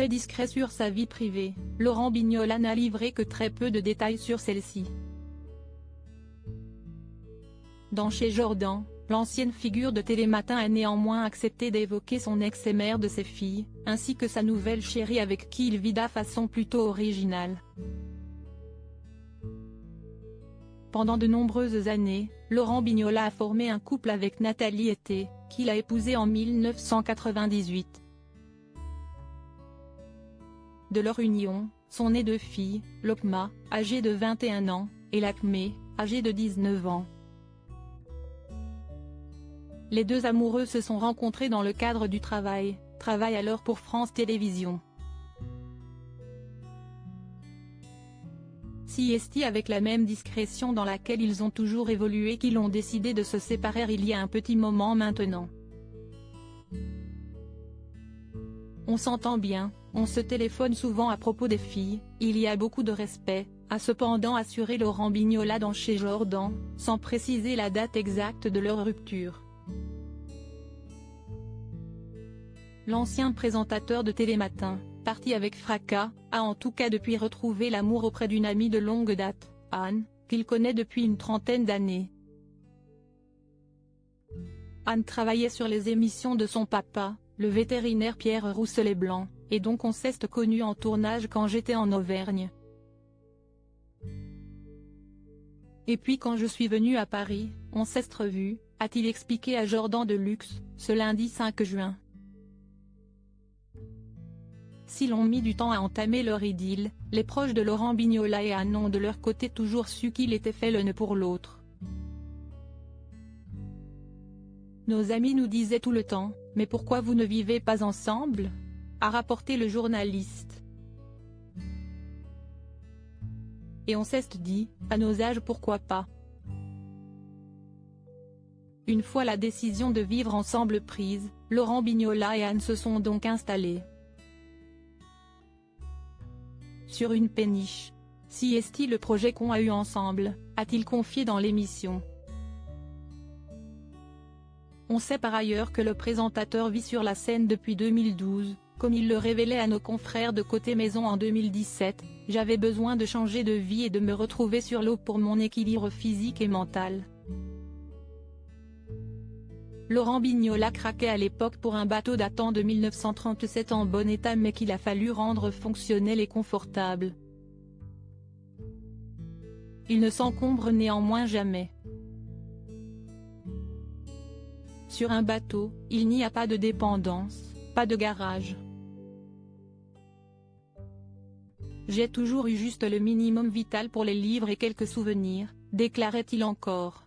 Très discret sur sa vie privée, Laurent Bignola n'a livré que très peu de détails sur celle-ci. Dans Chez Jordan, l'ancienne figure de Télématin a néanmoins accepté d'évoquer son ex et mère de ses filles, ainsi que sa nouvelle chérie avec qui il vit de façon plutôt originale. Pendant de nombreuses années, Laurent Bignola a formé un couple avec Nathalie Été, qu'il a épousée en 1998. De leur union, sont nées 2 filles, Lokma, âgée de 21 ans, et Lakmé, âgée de 19 ans. Les 2 amoureux se sont rencontrés dans le cadre du travail alors pour France Télévisions. Si est avec la même discrétion dans laquelle ils ont toujours évolué qu'ils ont décidé de se séparer il y a un petit moment maintenant. On s'entend bien, on se téléphone souvent à propos des filles, il y a beaucoup de respect, a cependant assuré Laurent Bignola dans Chez Jordan, sans préciser la date exacte de leur rupture. L'ancien présentateur de Télématin, parti avec fracas, a en tout cas depuis retrouvé l'amour auprès d'une amie de longue date, Anne, qu'il connaît depuis une trentaine d'années. Anne travaillait sur les émissions de son papa, le vétérinaire Pierre Rousselet-Blanc, et donc on s'est connus en tournage quand j'étais en Auvergne. Et puis quand je suis venu à Paris, on s'est revus, a-t-il expliqué à Jordan de Luxe, ce lundi 5 juin. S'ils ont mis du temps à entamer leur idylle, les proches de Laurent Bignola et Anne ont de leur côté toujours su qu'il était fait l'un pour l'autre. Nos amis nous disaient tout le temps, mais pourquoi vous ne vivez pas ensemble ? A rapporté le journaliste. Et on s'est dit, à nos âges pourquoi pas ? Une fois la décision de vivre ensemble prise, Laurent Bignola et Anne se sont donc installés sur une péniche. Si est le projet qu'on a eu ensemble, a-t-il confié dans l'émission. On sait par ailleurs que le présentateur vit sur la scène depuis 2012, comme il le révélait à nos confrères de Côté Maison en 2017, j'avais besoin de changer de vie et de me retrouver sur l'eau pour mon équilibre physique et mental. Laurent Bignola craquait à l'époque pour un bateau datant de 1937 en bon état mais qu'il a fallu rendre fonctionnel et confortable. Il ne s'encombre néanmoins jamais. Sur un bateau, il n'y a pas de dépendance, pas de garage. J'ai toujours eu juste le minimum vital pour les livres et quelques souvenirs, déclarait-il encore.